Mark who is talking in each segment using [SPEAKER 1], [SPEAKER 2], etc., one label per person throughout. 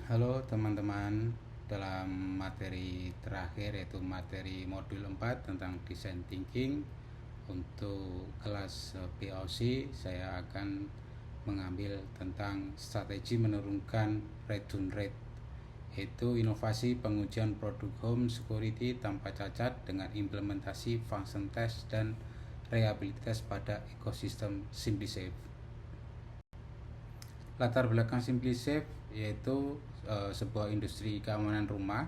[SPEAKER 1] Halo teman-teman, dalam materi terakhir yaitu materi modul 4 tentang design thinking untuk kelas POC, saya akan mengambil tentang strategi menurunkan return rate, yaitu inovasi pengujian produk home security tanpa cacat dengan implementasi function test dan reliabilitas pada ekosistem SimpliSafe. Latar belakang SimpliSafe yaitu sebuah industri keamanan rumah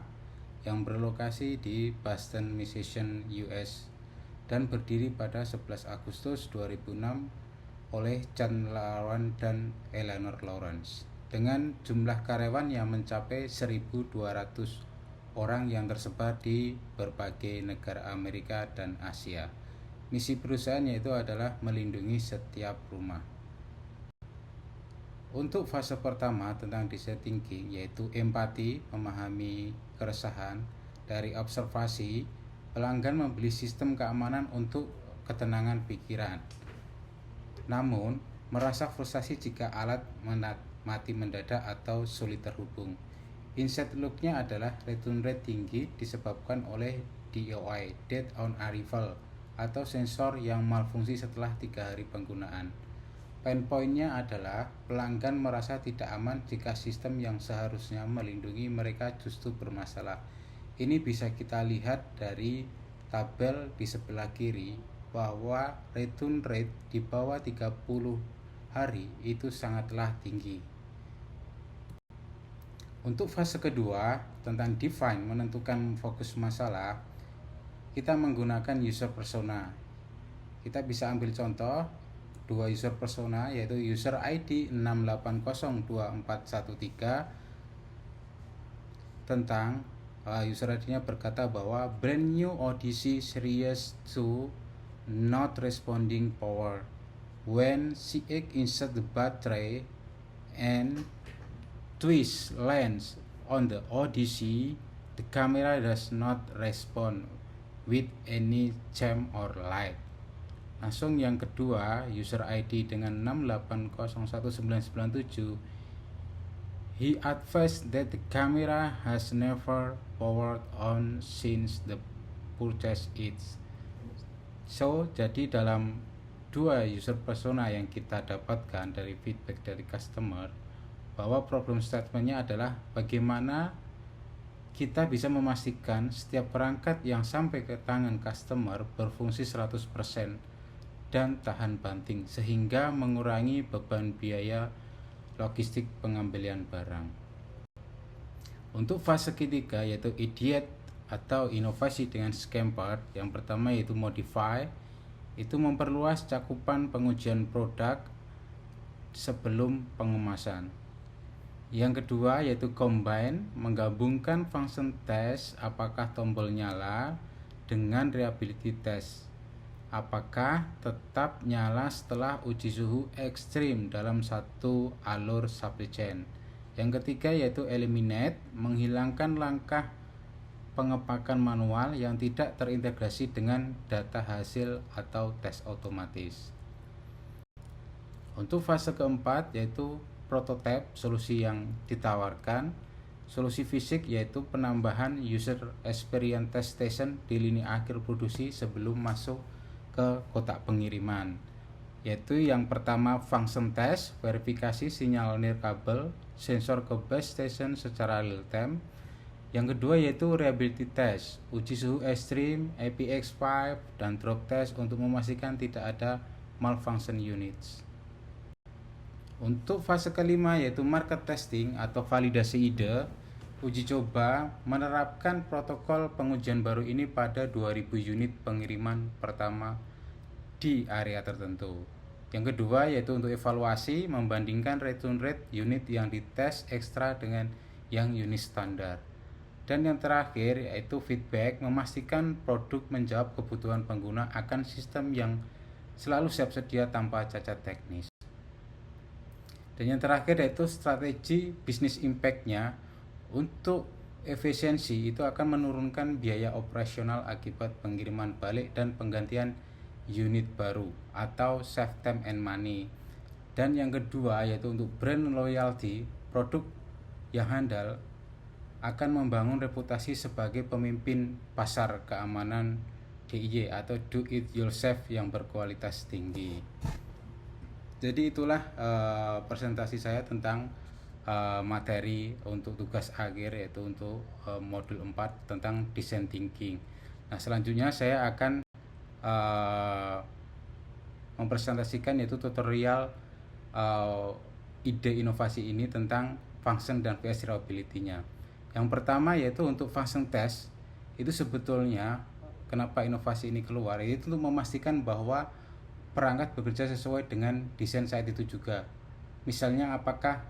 [SPEAKER 1] yang berlokasi di Boston, Massachusetts, US dan berdiri pada 11 Agustus 2006 oleh John Lawan dan Eleanor Lawrence dengan jumlah karyawan yang mencapai 1.200 orang yang tersebar di berbagai negara Amerika dan Asia. Misi perusahaan yaitu adalah melindungi setiap rumah. Untuk fase pertama tentang design thinking yaitu empati, memahami keresahan. Dari observasi, pelanggan membeli sistem keamanan untuk ketenangan pikiran. Namun, merasa frustasi jika alat mati mendadak atau sulit terhubung. Inside look-nya adalah return rate tinggi disebabkan oleh DOI, Dead on Arrival, atau sensor yang malfungsi setelah 3 hari penggunaan. Pain point-nya adalah pelanggan merasa tidak aman jika sistem yang seharusnya melindungi mereka justru bermasalah. Ini bisa kita lihat dari tabel di sebelah kiri bahwa return rate di bawah 30 hari itu sangatlah tinggi. Untuk fase kedua tentang define menentukan fokus masalah, kita menggunakan user persona. Kita bisa ambil contoh dua user persona yaitu user ID 6802413 tentang user ID-nya berkata bahwa brand new Odyssey Series 2 not responding power when CX insert the battery and twist lens on the Odyssey, the camera does not respond with any jam or light. Langsung yang kedua, user ID dengan 6801997, he advised that the camera has never powered on since the purchase it. So, jadi dalam dua user persona yang kita dapatkan dari feedback dari customer, bahwa problem statementnya adalah bagaimana kita bisa memastikan setiap perangkat yang sampai ke tangan customer berfungsi 100% dan tahan banting sehingga mengurangi beban biaya logistik pengembalian barang. Untuk fase ketiga yaitu idiot atau inovasi dengan scamper, yang pertama yaitu modify, itu memperluas cakupan pengujian produk sebelum pengemasan. Yang kedua yaitu combine, menggabungkan function test apakah tombol nyala dengan reliability test apakah tetap nyala setelah uji suhu ekstrim dalam satu alur supply chain. Yang ketiga yaitu eliminate, menghilangkan langkah pengepakan manual yang tidak terintegrasi dengan data hasil atau tes otomatis. Untuk fase keempat yaitu prototype, solusi yang ditawarkan. Solusi fisik yaitu penambahan user experience test station di lini akhir produksi sebelum masuk ke kotak pengiriman, yaitu yang pertama function test, verifikasi sinyal nirkabel sensor ke base station secara real time. Yang kedua yaitu reliability test, uji suhu ekstrim, APX5 dan drop test untuk memastikan tidak ada malfunction units. Untuk fase kelima yaitu market testing atau validasi ide, uji coba menerapkan protokol pengujian baru ini pada 2000 unit pengiriman pertama di area tertentu. Yang kedua yaitu untuk evaluasi, membandingkan return rate unit yang dites ekstra dengan yang unit standar. Dan yang terakhir yaitu feedback, memastikan produk menjawab kebutuhan pengguna akan sistem yang selalu siap sedia tanpa cacat teknis. Dan yang terakhir yaitu strategi bisnis impact-nya. Untuk efisiensi itu akan menurunkan biaya operasional akibat pengiriman balik dan penggantian unit baru atau save time and money. Dan yang kedua yaitu untuk brand loyalty, produk yang handal akan membangun reputasi sebagai pemimpin pasar keamanan DIY atau do it yourself yang berkualitas tinggi. Jadi itulah presentasi saya tentang materi untuk tugas akhir, yaitu untuk modul 4 tentang design thinking. Nah, selanjutnya saya akan mempresentasikan yaitu tutorial ide inovasi ini tentang function dan PS reliability-nya. Yang pertama yaitu untuk function test, itu sebetulnya kenapa inovasi ini keluar, itu untuk memastikan bahwa perangkat bekerja sesuai dengan desain saat itu juga. Misalnya apakah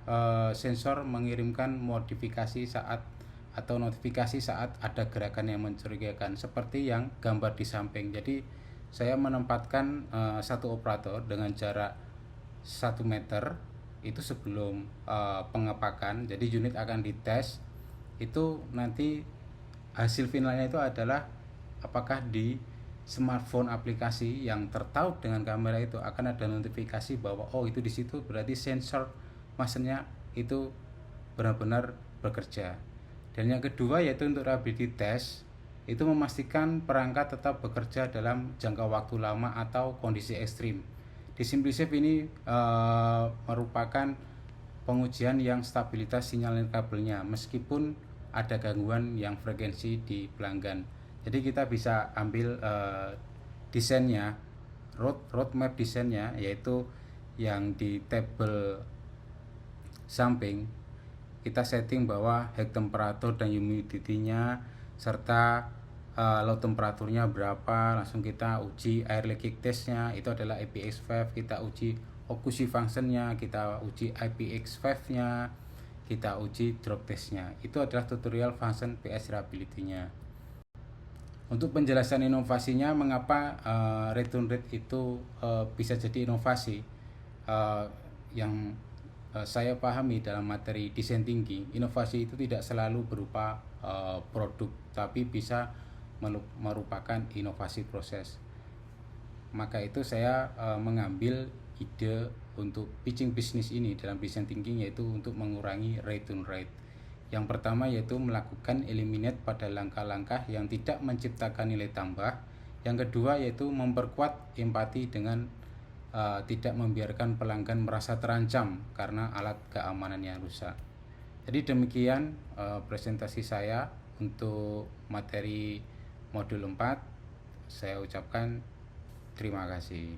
[SPEAKER 1] sensor mengirimkan modifikasi saat atau notifikasi saat ada gerakan yang mencurigakan, seperti yang gambar di samping. Jadi saya menempatkan satu operator dengan jarak 1 meter itu sebelum pengepakan. Jadi unit akan dites, itu nanti hasil finalnya itu adalah apakah di smartphone aplikasi yang tertaut dengan kamera itu akan ada notifikasi bahwa oh itu di situ, berarti sensor maksudnya itu benar-benar bekerja. Dan yang kedua yaitu untuk reliability test, itu memastikan perangkat tetap bekerja dalam jangka waktu lama atau kondisi ekstrim. Di SimpliSafe ini merupakan pengujian yang stabilitas sinyal kabelnya meskipun ada gangguan yang frekuensi di pelanggan. Jadi kita bisa ambil desainnya, roadmap desainnya, yaitu yang di tabel samping kita setting bahwa head temperatur dan humidity-nya serta low temperaturnya berapa, langsung kita uji air leakage test-nya, itu adalah IPX5, kita uji occupancy function-nya, kita uji IPX5-nya, kita uji drop test-nya. Itu adalah tutorial function PS reliability-nya. Untuk penjelasan inovasinya, mengapa return rate itu bisa jadi inovasi, yang saya pahami dalam materi desain thinking, inovasi itu tidak selalu berupa produk, tapi bisa merupakan inovasi proses. Maka itu saya mengambil ide untuk pitching bisnis ini dalam desain thinking, yaitu untuk mengurangi return rate. Yang pertama yaitu melakukan eliminate pada langkah-langkah yang tidak menciptakan nilai tambah. Yang kedua yaitu memperkuat empati dengan tidak membiarkan pelanggan merasa terancam karena alat keamanan yang rusak. Jadi demikian presentasi saya untuk materi modul 4. Saya ucapkan terima kasih.